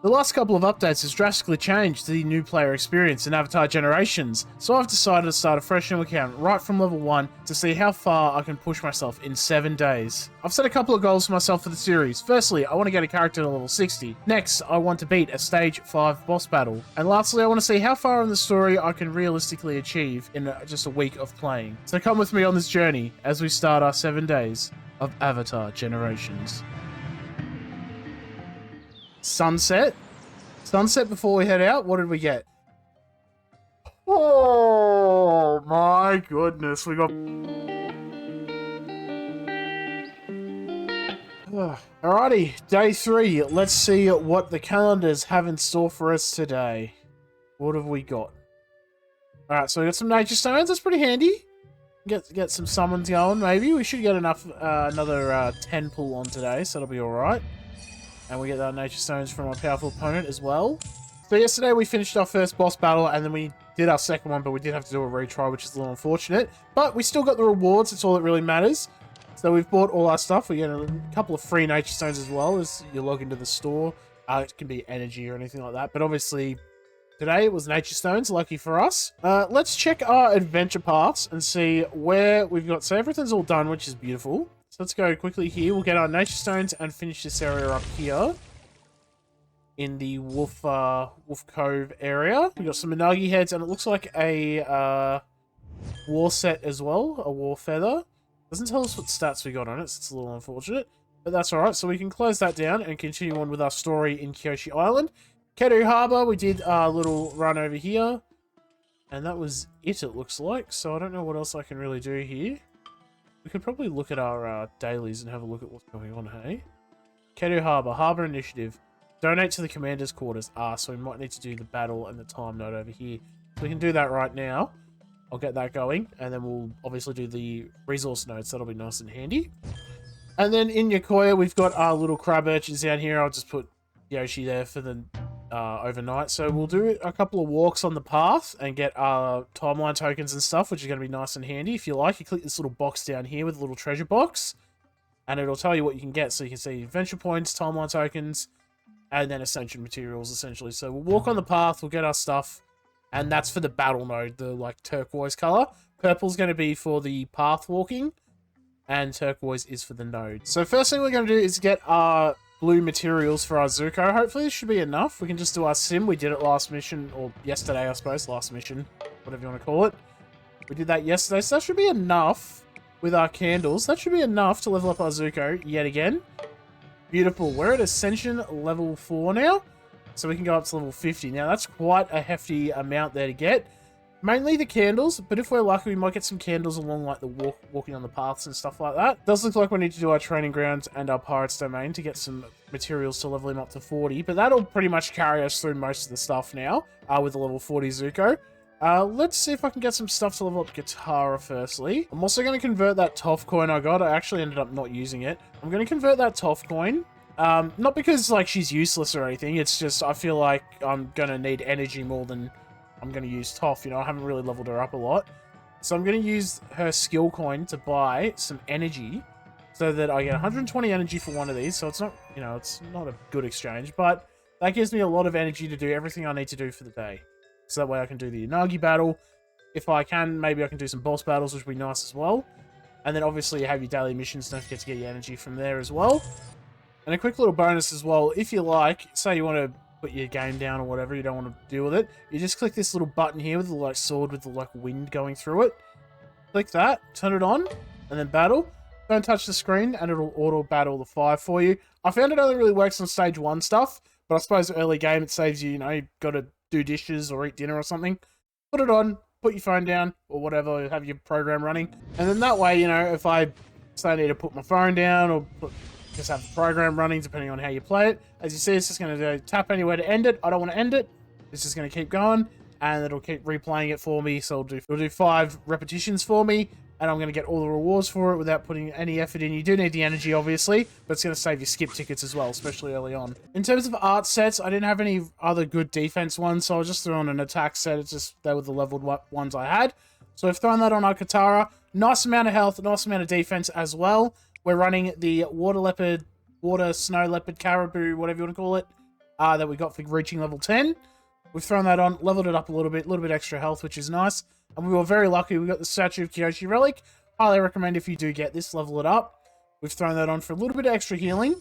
The last couple of updates has drastically changed the new player experience in Avatar Generations, so I've decided to start a fresh new account right from level 1 to see how far I can push myself in 7 days. I've set a couple of goals for myself for the series. Firstly, I want to get a character to level 60. Next, I want to beat a stage 5 boss battle. And lastly, I want to see how far in the story I can realistically achieve in just a week of playing. So come with me on this journey as we start our 7 days of Avatar Generations. Sunset before we head out. What did we get? Oh my goodness, we got... Alrighty, day 3. Let's see what the calendars have in store for us today. What have we got? Alright, so we got some nature stones. That's pretty handy. Get some summons going, maybe. We should get enough, another 10 pull on today, so that'll be alright. And we get our nature stones from our powerful opponent as well. So yesterday we finished our first boss battle, and then we did our second one, but we did have to do a retry, which is a little unfortunate. But we still got the rewards. It's all that really matters. So we've bought all our stuff. We get a couple of free nature stones as well as you log into the store. It can be energy or anything like that. But obviously, today it was nature stones, lucky for us. Let's check our adventure paths and see where we've got. So everything's all done, which is beautiful. So let's go quickly here. We'll get our nature stones and finish this area up here in the Wolf Cove area. We got some Unagi heads, and it looks like a war set as well, a war feather. Doesn't tell us what stats we got on it, so it's a little unfortunate, but that's all right. So we can close that down and continue on with our story in Kyoshi Island. Ketu Harbour, we did a little run over here, and that was it looks like. So I don't know what else I can really do here. We could probably look at our dailies and have a look at what's going on, hey? Ketu Harbour, Harbour Initiative. Donate to the Commander's Quarters. So we might need to do the battle and the time node over here. So we can do that right now. I'll get that going, and then we'll obviously do the resource nodes. That'll be nice and handy. And then in Yokoya, we've got our little crab urchins down here. I'll just put Yoshi there for the overnight. So we'll do a couple of walks on the path and get our timeline tokens and stuff, which is going to be nice and handy. If you like, you click this little box down here with a little treasure box, and it'll tell you what you can get. So you can see adventure points, timeline tokens, and then ascension materials, essentially. So we'll walk on the path, we'll get our stuff, and that's for the battle node, the like turquoise color. Purple's going to be for the path walking, and turquoise is for the node. So first thing we're going to do is get our blue materials for our Zuko. Hopefully this should be enough. We can just do our sim. We did it last mission, or yesterday, I suppose. Last mission, whatever you want to call it. We did that yesterday, so that should be enough with our candles. That should be enough to level up our Zuko yet again. Beautiful. We're at Ascension level 4 now, so we can go up to level 50. Now, that's quite a hefty amount there to get. Mainly the candles, but if we're lucky, we might get some candles along like the walking on the paths and stuff like that. Does look like we need to do our training grounds and our pirates domain to get some materials to level him up to 40, but that'll pretty much carry us through most of the stuff now with the level 40 Zuko. Let's see if I can get some stuff to level up Katara firstly. I'm also going to convert that Toph coin I got. I actually ended up not using it. I'm going to convert that Toph coin. Not because like she's useless or anything, it's just I feel like I'm going to need energy more than I'm going to use Toph. You know, I haven't really leveled her up a lot. So I'm going to use her skill coin to buy some energy so that I get 120 energy for one of these. So it's not, you know, it's not a good exchange, but that gives me a lot of energy to do everything I need to do for the day. So that way I can do the Unagi battle. If I can, maybe I can do some boss battles, which would be nice as well. And then obviously you have your daily missions. Don't forget to get your energy from there as well. And a quick little bonus as well. If you like, say you want to put your game down or whatever, you don't want to deal with it, you just click this little button here with the like sword with the like wind going through it. Click that, turn it on, and then battle. Don't touch the screen and it'll auto battle the 5 for you. I found it only really works on stage 1 stuff, but I suppose early game it saves you, you know, you've got to do dishes or eat dinner or something. Put it on, put your phone down or whatever, have your program running. And then that way, you know, if I say I need to put my phone down or just have the program running depending on how you play it. As you see, it's just going to tap anywhere to end it. I don't want to end it. It's just going to keep going and it'll keep replaying it for me. So it'll do 5 repetitions for me and I'm going to get all the rewards for it without putting any effort in. You do need the energy, obviously, but it's going to save you skip tickets as well, especially early on. In terms of art sets, I didn't have any other good defense ones, so I just threw on an attack set. It's just, they were the leveled ones I had. So I've thrown that on our Katara. Nice amount of health, nice amount of defense as well. We're running the water leopard, water snow leopard, caribou, whatever you want to call it. that we got for reaching level 10. We've thrown that on, leveled it up a little bit extra health, which is nice. And we were very lucky. We got the Statue of Kyoshi Relic. Highly recommend if you do get this, level it up. We've thrown that on for a little bit of extra healing.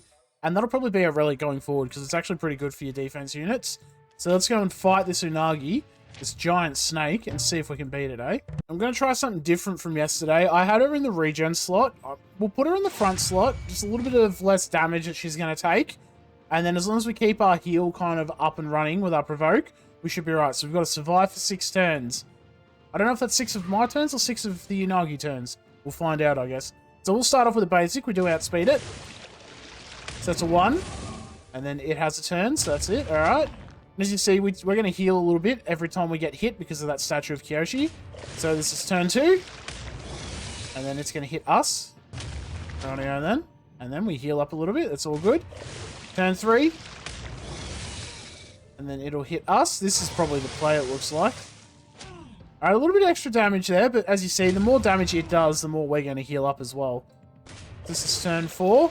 And that'll probably be a relic going forward because it's actually pretty good for your defense units. So let's go and fight this Unagi, this giant snake, and see if we can beat it, eh? I'm going to try something different from yesterday. I had her in the regen slot. We'll put her in the front slot. Just a little bit of less damage that she's going to take. And then as long as we keep our heal kind of up and running with our provoke, we should be right. So we've got to survive for 6 turns. I don't know if that's 6 of my turns or 6 of the Unagi turns. We'll find out, I guess. So we'll start off with a basic. We do outspeed it. So that's a 1. And then it has a turn, so that's it. Alright. And as you see, we're going to heal a little bit every time we get hit because of that Statue of Kyoshi. So this is turn 2. And then it's going to hit us. Rightio then. And then we heal up a little bit. That's all good. Turn 3. And then it'll hit us. This is probably the play, it looks like. Alright, a little bit extra damage there, but as you see, the more damage it does, the more we're going to heal up as well. This is turn 4.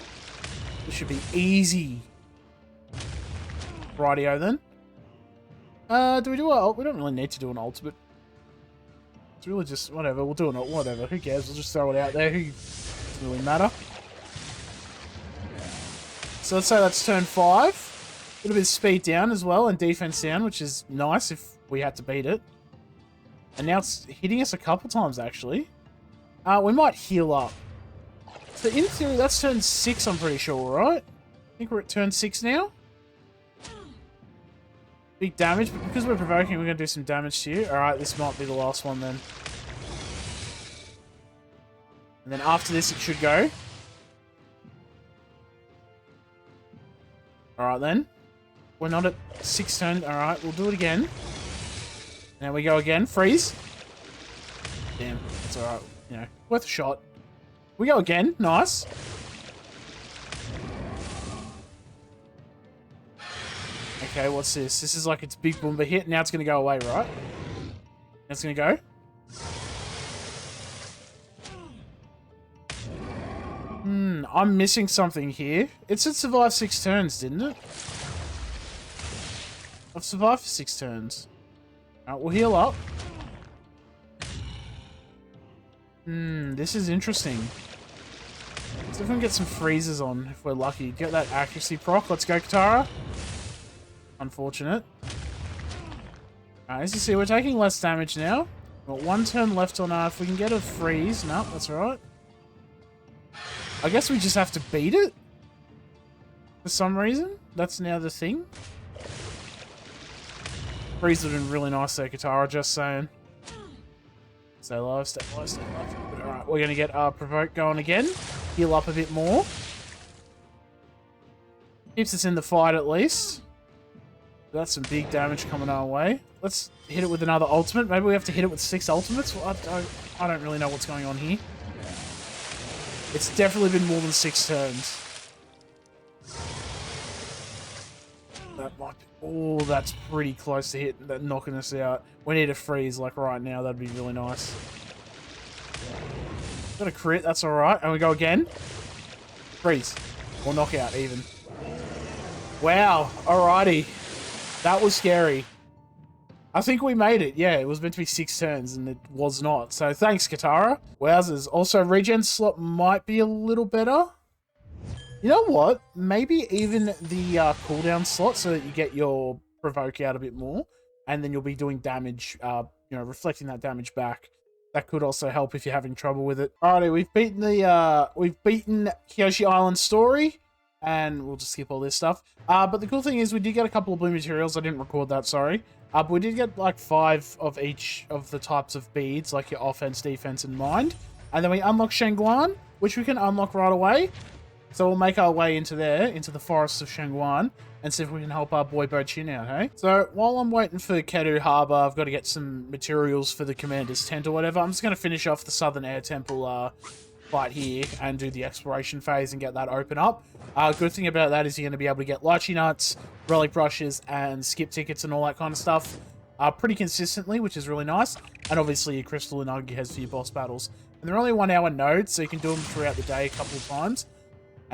This should be easy. Rightio then. Do we do an ult? We don't really need to do an ultimate. It's really just, whatever, we'll do an ult, whatever. Who cares? We'll just throw it out there. Who doesn't really matter. So let's say that's turn 5. A little bit of speed down as well and defense down, which is nice if we had to beat it. And now it's hitting us a couple times, actually. We might heal up. So in theory, that's turn 6, I'm pretty sure, right? I think we're at turn 6 now. Big damage, but because we're provoking, we're going to do some damage to you. Alright, this might be the last one then. And then after this, it should go. Alright then. We're not at 6 turns. Alright, we'll do it again. Now we go again. Freeze. Damn, that's alright. You know, worth a shot. We go again. Nice. Okay, what's this? This is like its big boomba hit. Now it's going to go away, right? Now it's going to go. I'm missing something here. It said survive 6 turns, didn't it? I've survived for 6 turns. Alright, we'll heal up. This is interesting. Let's see if we can get some freezes on, if we're lucky. Get that accuracy proc. Let's go, Katara. Unfortunate. Alright, as you see, we're taking less damage now. We've got 1 turn left on our... If we can get a freeze... No, that's alright. I guess we just have to beat it. For some reason. That's now the thing. Freeze would have been really nice there, Katara, just saying. Stay alive, stay alive, stay alive. Alright, we're going to get our provoke going again. Heal up a bit more. Keeps us in the fight at least. That's some big damage coming our way. Let's hit it with another ultimate. Maybe we have to hit it with 6 ultimates. Well, I don't really know what's going on here. It's definitely been more than 6 turns. That might be... Oh, that's pretty close to knocking us out. We need a freeze, like, right now. That'd be really nice. Got a crit, that's alright. And we go again. Freeze. Or knockout, even. Wow, alrighty. That was scary. I think we made it. Yeah, it was meant to be 6 turns, and it was not. So thanks, Katara. Wowzers. Also, regen slot might be a little better. You know what? Maybe even the cooldown slot so that you get your provoke out a bit more, and then you'll be doing damage, you know, reflecting that damage back. That could also help if you're having trouble with it. Alrighty, we've beaten Kyoshi Island story, and we'll just skip all this stuff. But the cool thing is we did get a couple of blue materials. I didn't record that, sorry. But we did get like 5 of each of the types of beads, like your offense, defense, and mind. And then we unlock Shangguan, which we can unlock right away. So we'll make our way into there, into the forests of Shangguan, and see if we can help our boy Bo Chin out, hey? So while I'm waiting for Ketu Harbour, I've got to get some materials for the commander's tent or whatever. I'm just going to finish off the Southern Air Temple fight here and do the exploration phase and get that open up. Good thing about that is you're going to be able to get lychee nuts, relic brushes, and skip tickets and all that kind of stuff pretty consistently, which is really nice. And obviously your crystal Unagi has for your boss battles. And they're only 1 hour nodes, so you can do them throughout the day a couple of times.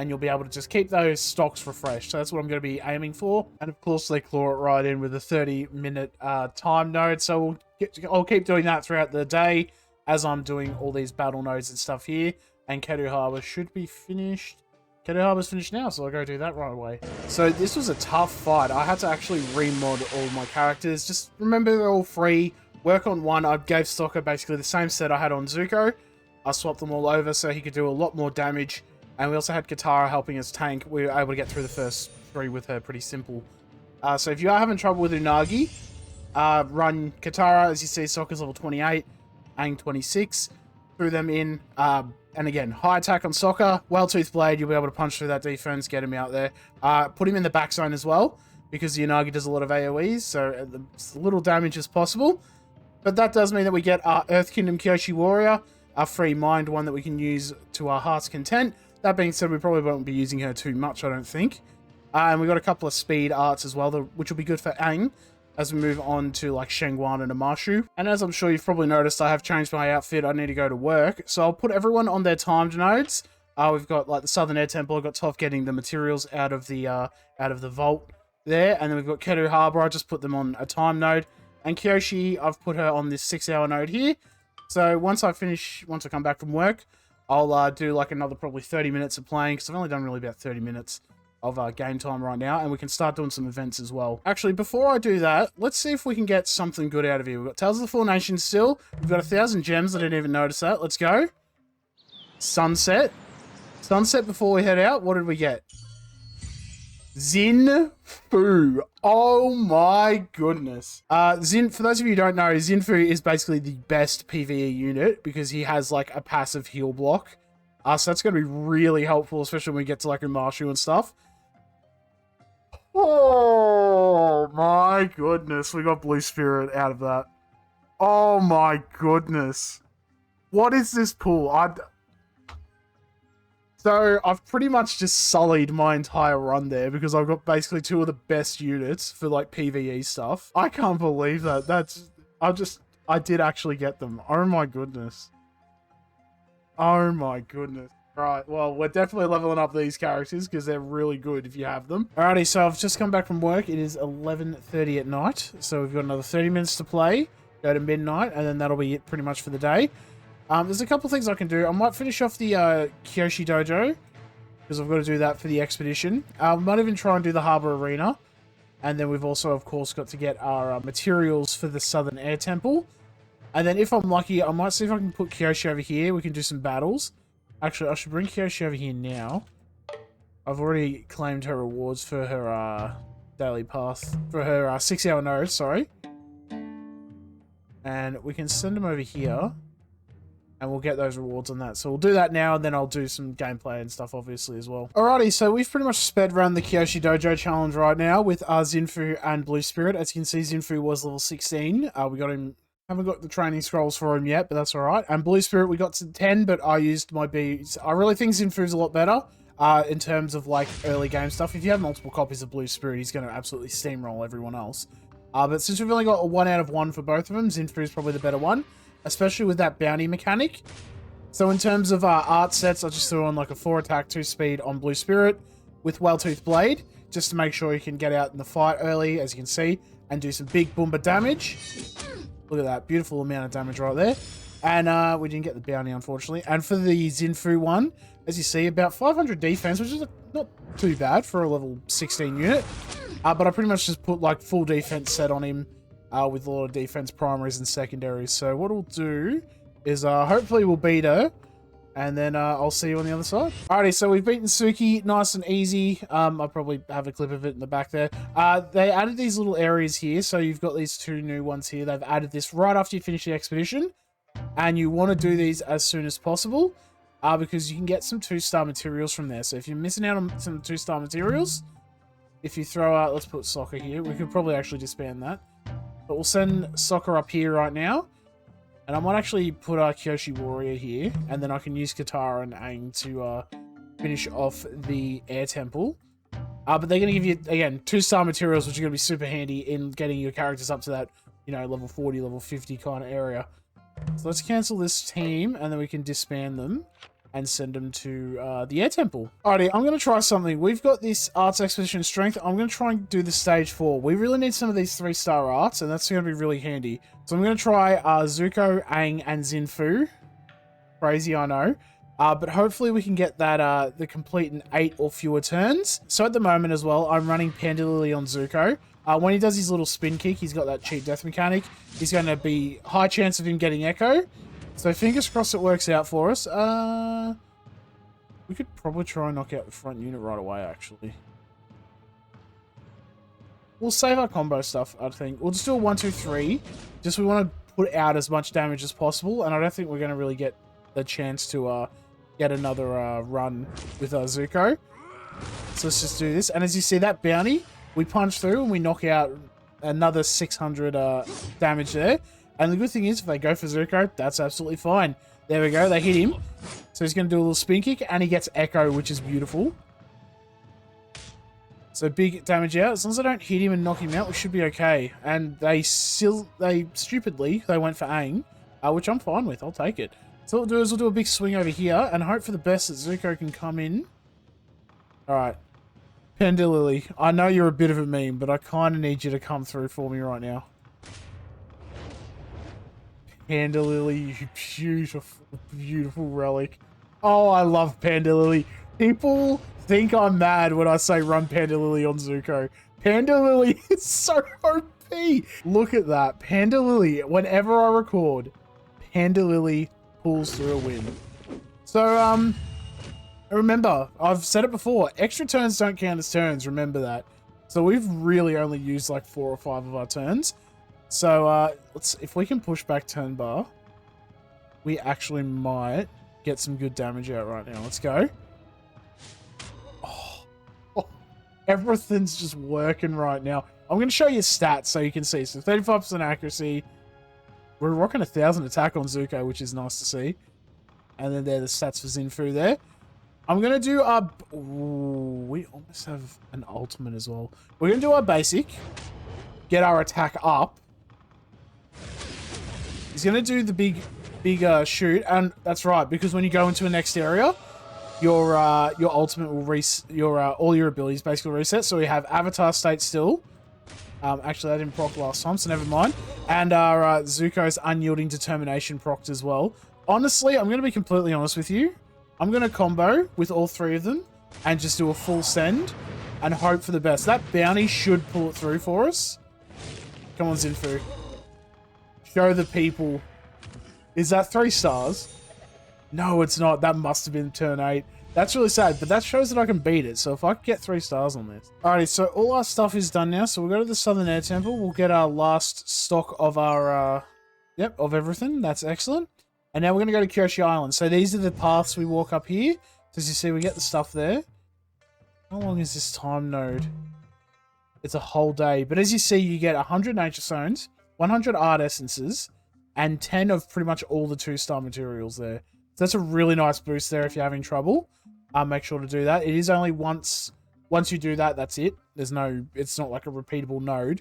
and you'll be able to just keep those stocks refreshed. So that's what I'm going to be aiming for. And of course, they claw it right in with a 30-minute time node. So I'll keep doing that throughout the day as I'm doing all these battle nodes and stuff here. And Ketu Harbour should be finished. Ketu Harbour's finished now, so I'll go do that right away. So this was a tough fight. I had to actually remod all my characters. Just remember they're all free. Work on one. I gave Sokka basically the same set I had on Zuko. I swapped them all over so he could do a lot more damage. And we also had Katara helping us tank. We were able to get through the first 3 with her pretty simple. So if you are having trouble with Unagi, run Katara. As you see, Sokka's level 28, Aang 26. Threw them in. And again, high attack on Sokka. Well-toothed blade, you'll be able to punch through that defense, get him out there. Put him in the back zone as well, because the Unagi does a lot of AoEs, so as little damage as possible. But that does mean that we get our Earth Kingdom Kyoshi Warrior, our free mind one that we can use to our heart's content. That being said, we probably won't be using her too much, I don't think. And we've got a couple of speed arts as well, which will be good for Aang as we move on to like Shengguan and Amashu. And as I'm sure you've probably noticed, I have changed my outfit. I need to go to work. So I'll put everyone on their timed nodes. We've got like the Southern Air Temple. I've got Toph getting the materials out of the vault there. And then we've got Ketu Harbour. I just put them on a time node. And Kyoshi, I've put her on this 6-hour node here. So once I come back from work, I'll do like another probably 30 minutes of playing, because I've only done really about 30 minutes of game time right now, and we can start doing some events as well. Actually, before I do that, let's see if we can get something good out of here. We've got Tales of the Four Nations still. We've got 1,000 gems. I didn't even notice that. Let's go. Sunset. Sunset before we head out. What did we get? Zinfu. Oh my goodness. For those of you who don't know, Zinfu is basically the best PvE unit because he has like a passive heal block. So that's going to be really helpful, especially when we get to like Umashu and stuff. Oh my goodness. We got Blue Spirit out of that. Oh my goodness. What is this pool? So I've pretty much just sullied my entire run there because I've got basically 2 of the best units for like PvE stuff. I can't believe that. I did actually get them. Oh my goodness. Oh my goodness. Right, well, we're definitely leveling up these characters because they're really good if you have them. Alrighty, so I've just come back from work. It is 11:30 at night, so we've got another 30 minutes to play. Go to midnight, and then that'll be it pretty much for the day. There's a couple things I can do. I might finish off the Kyoshi Dojo, because I've got to do that for the expedition. I might even try and do the Harbour Arena. And then we've also, of course, got to get our materials for the Southern Air Temple. And then if I'm lucky, I might see if I can put Kyoshi over here. We can do some battles. Actually, I should bring Kyoshi over here now. I've already claimed her rewards for her daily path. For her 6-hour node, sorry. And we can send them over here. And we'll get those rewards on that. So we'll do that now, and then I'll do some gameplay and stuff, obviously, as well. Alrighty, so we've pretty much sped around the Kyoshi Dojo challenge right now with Zinfu and Blue Spirit. As you can see, Zinfu was level 16. We got him... Haven't got the training scrolls for him yet, but that's alright. And Blue Spirit, we got to 10, but I used my beads. I really think Zinfu's a lot better in terms of, like, early game stuff. If you have multiple copies of Blue Spirit, he's going to absolutely steamroll everyone else. But since we've only got a 1 out of 1 for both of them, Zinfu's probably the better one. Especially with that bounty mechanic. So in terms of art sets, I just threw on like a 4 attack, 2 speed on Blue Spirit with Well-Toothed Blade, just to make sure you can get out in the fight early, as you can see, and do some big boomba damage. Look at that, beautiful amount of damage right there. And we didn't get the bounty, unfortunately. And for the Zinfu one, as you see, about 500 defense, which is not too bad for a level 16 unit. But I pretty much just put like full defense set on him. With a lot of defense primaries and secondaries. So what we'll do is hopefully we'll beat her, and then I'll see you on the other side. Alrighty, so we've beaten Suki nice and easy. I'll probably have a clip of it in the back there. They added these little areas here, so you've got these 2 new ones here. They've added this right after you finish the expedition, and you want to do these as soon as possible because you can get some 2-star materials from there. So if you're missing out on some 2-star materials, if you throw out, let's put Sokka here. We could probably actually disband that. But we'll send Sokka up here right now. And I might actually put our Kyoshi Warrior here. And then I can use Katara and Aang to finish off the Air Temple. But they're going to give you, again, 2-star materials, which are going to be super handy in getting your characters up to that, you know, level 40, level 50 kind of area. So let's cancel this team, and then we can disband them. and send them to the air temple. Alrighty, I'm going to try something. We've got this arts expedition strength. I'm going to try and do the stage 4. We really need some of these 3-star arts, and that's going to be really handy. So I'm going to try Zuko, Aang, and Zinfu. Crazy, I know. But hopefully we can get that the complete in 8 or fewer turns. So at the moment as well, I'm running Panda Lilly on Zuko. When he does his little spin kick, he's got that cheap death mechanic. He's going to be high chance of him getting Echo. So fingers crossed it works out for us. We could probably try and knock out the front unit right away, actually. We'll save our combo stuff, I think. We'll just do a 1, 2, 3. Just we want to put out as much damage as possible. And I don't think we're going to really get the chance to get another run with Zuko. So let's just do this. And as you see, that bounty, we punch through and we knock out another 600 damage there. And the good thing is, if they go for Zuko, that's absolutely fine. There we go, they hit him. So he's going to do a little spin kick, and he gets Echo, which is beautiful. So big damage out. As long as I don't hit him and knock him out, we should be okay. And they stupidly, they went for Aang, which I'm fine with. I'll take it. So what we'll do is we'll do a big swing over here, and hope for the best that Zuko can come in. Alright. Panda Lilly, I know you're a bit of a meme, but I kind of need you to come through for me right now. Panda Lilly, you beautiful, beautiful relic. Oh, I love Panda Lilly. People think I'm mad when I say run Panda Lilly on Zuko. Panda Lilly is so OP. Look at that. Panda Lilly, whenever I record, Panda Lilly pulls through a win. So, remember, I've said it before, extra turns don't count as turns, remember that. So we've really only used like 4 or 5 of our turns. So, if we can push back turn bar, we actually might get some good damage out right now. Let's go. Oh, everything's just working right now. I'm going to show you stats so you can see. So 35% accuracy. We're rocking 1,000 attack on Zuko, which is nice to see. And then there are the stats for Zinfu there. I'm going to do our... Ooh, we almost have an ultimate as well. We're going to do our basic. Get our attack up. He's going to do the big shoot, and that's right, because when you go into a next area, your ultimate will all your abilities basically reset. So we have Avatar state still. Actually, that didn't proc last time, so never mind. And our Zuko's unyielding determination procced as well. Honestly, I'm going to be completely honest with you. I'm going to combo with all 3 of them and just do a full send and hope for the best. That bounty should pull it through for us. Come on, Zinfu. Show the people. Is that 3 stars? No, it's not. That must have been turn 8. That's really sad, but that shows that I can beat it. So if I can get 3 stars on this. Alrighty, so all our stuff is done now. So we'll go to the Southern Air Temple. We'll get our last stock of our, of everything. That's excellent. And now we're going to go to Kyoshi Island. So these are the paths we walk up here. So as you see, we get the stuff there. How long is this time node? It's a whole day. But as you see, you get 100 nature stones, 100 art essences, and 10 of pretty much all the 2-star materials there. So that's a really nice boost there if you're having trouble. Make sure to do that. It is only once you do that, that's it. It's not like a repeatable node.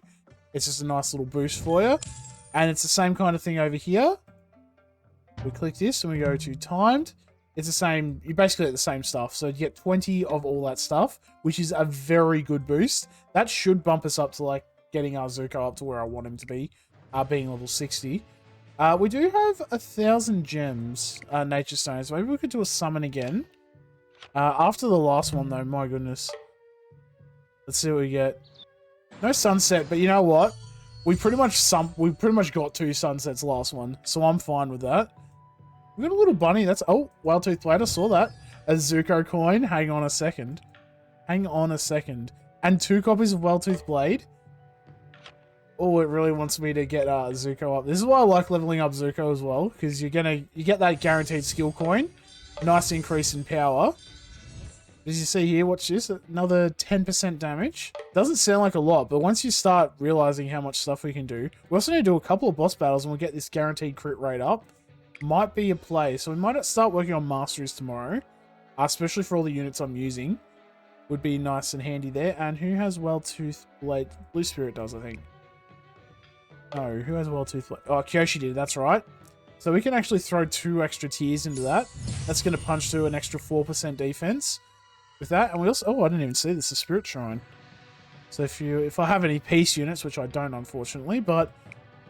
It's just a nice little boost for you. And it's the same kind of thing over here. We click this and we go to timed. It's the same, you basically get the same stuff. So you get 20 of all that stuff, which is a very good boost. That should bump us up to like getting our Zuko up to where I want him to be, being level 60. We do have 1,000 gems, nature stones. Maybe we could do a summon again. After the last one though, my goodness. Let's see what we get. No sunset, but you know what? We pretty much got 2 sunsets last one, so I'm fine with that. We got a little bunny. That's Wild Tooth Blade. I saw that. A Zuko coin. Hang on a second. Hang on a second. And 2 copies of Wild Tooth Blade. Oh, it really wants me to get Zuko up. This is why I like leveling up Zuko as well, because you get that guaranteed skill coin. Nice increase in power. As you see here, watch this. Another 10% damage. Doesn't sound like a lot, but once you start realizing how much stuff we can do, we also need to do a couple of boss battles and we'll get this guaranteed crit rate up. Might be a play. So we might start working on masteries tomorrow, especially for all the units I'm using. Would be nice and handy there. And who has Well-Tooth Blade? Blue Spirit does, I think. No, who has Well-Tooth Blade? Oh, Kyoshi did, that's right. So we can actually throw 2 extra tiers into that. That's going to punch through an extra 4% defense with that. And we also... Oh, I didn't even see this. A Spirit Shrine. So if I have any peace units, which I don't, unfortunately, but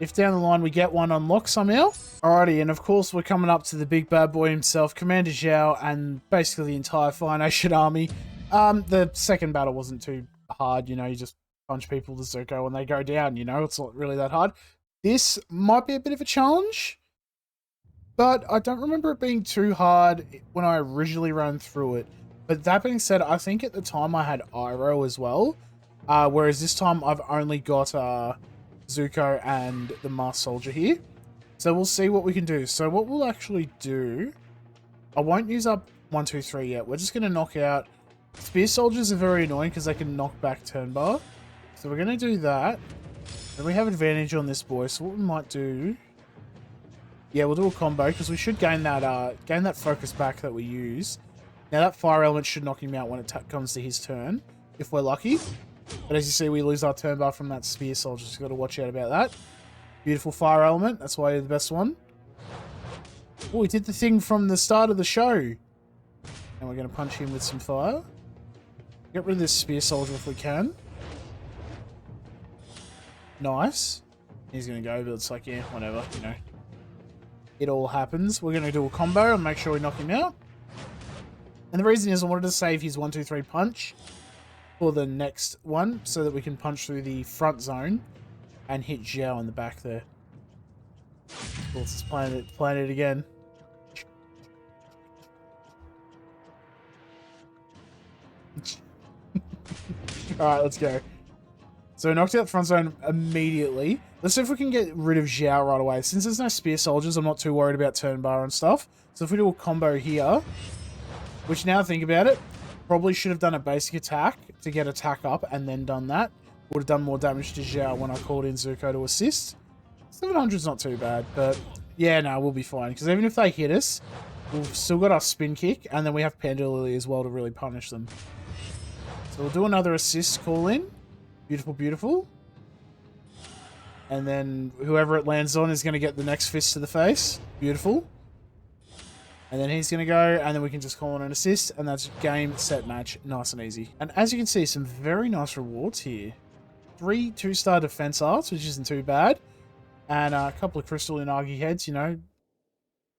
if down the line we get one unlocked somehow. Alrighty, and of course we're coming up to the big bad boy himself, Commander Zhao, and basically the entire Fire Nation army. The second battle wasn't too hard, you know, you just punch people to Zuko when they go down, you know, it's not really that hard. This might be a bit of a challenge, but I don't remember it being too hard when I originally ran through it. But that being said, I think at the time I had Iroh as well. Whereas this time I've only got Zuko and the Masked Soldier here. So we'll see what we can do. So what we'll actually do... I won't use up 1, 2, 3 yet. We're just going to knock out... Spear Soldiers are very annoying because they can knock back turn bar. So we're going to do that. Then we have advantage on this boy. So what we might do... Yeah, we'll do a combo because we should gain that focus back that we use. Now that fire element should knock him out when it comes to his turn, if we're lucky. But as you see, we lose our turn bar from that Spear Soldier, so got to watch out about that. Beautiful fire element, that's why you're the best one. Oh, we did the thing from the start of the show. And we're going to punch him with some fire. Get rid of this Spear Soldier if we can. Nice. He's going to go, but it's like, yeah, whatever, you know. It all happens. We're going to do a combo and make sure we knock him out. And the reason is I wanted to save his 1, 2, 3 punch for the next one, so that we can punch through the front zone and hit Zhao in the back there. Of course, it's playing it again. Alright, let's go. So we knocked out the front zone immediately. Let's see if we can get rid of Zhao right away. Since there's no Spear Soldiers, I'm not too worried about turn bar and stuff. So if we do a combo here, which now think about it, probably should have done a basic attack to get attack up and then done that. Would have done more damage to Zhao when I called in Zuko to assist. 700's not too bad, but yeah, no, we'll be fine. Because even if they hit us, we've still got our spin kick, and then we have Panda Lilly as well to really punish them. So we'll do another assist call in. Beautiful, beautiful. And then whoever it lands on is going to get the next fist to the face. Beautiful. And then he's going to go, and then we can just call on an assist, and that's game, set, match. Nice and easy. And as you can see, some very nice rewards here. 3 2-star defense arts, which isn't too bad. And a couple of crystal Unagi heads, you know.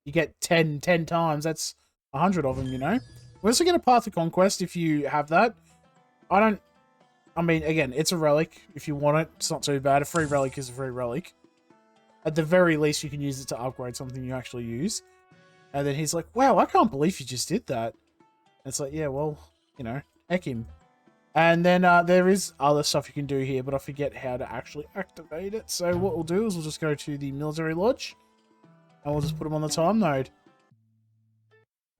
You get 10 times. That's 100 of them, you know. We're also going to Path of Conquest if you have that. I mean, again, it's a relic. If you want it, it's not too bad. A free relic is a free relic. At the very least, you can use it to upgrade something you actually use. And then he's like, wow, I can't believe you just did that. And it's like, yeah, well, you know, heck him. And then there is other stuff you can do here, but I forget how to actually activate it. So what we'll do is we'll just go to the military lodge. And we'll just put him on the time node.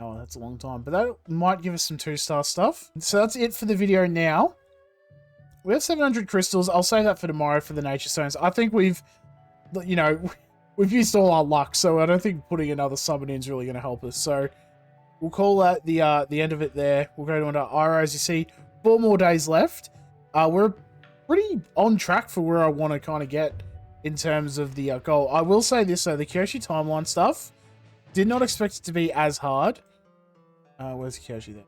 Oh, that's a long time. But that might give us some 2-star stuff. So that's it for the video now. We have 700 crystals. I'll save that for tomorrow for the nature stones. I think we've, you know, we've used all our luck, so I don't think putting another summon in is really going to help us. So we'll call that the end of it there. We'll go to Iroh. As you see, 4 more days left. We're pretty on track for where I want to kind of get in terms of the goal. I will say this, though. The Kyoshi timeline stuff, did not expect it to be as hard. Where's Kyoshi there?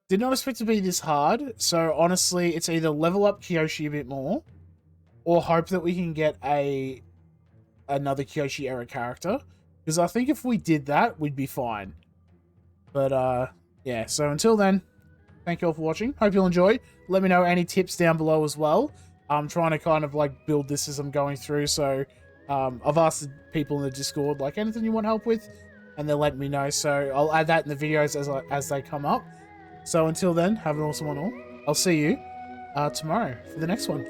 Did not expect it to be this hard. So honestly, it's either level up Kyoshi a bit more, or hope that we can get another Kyoshi era character. Because I think if we did that, we'd be fine. But yeah, so until then, thank you all for watching. Hope you'll enjoy. Let me know any tips down below as well. I'm trying to kind of like build this as I'm going through. So I've asked the people in the Discord, like, anything you want help with, and they'll let me know. So I'll add that in the videos as they come up. So until then, have an awesome one all. I'll see you tomorrow for the next one.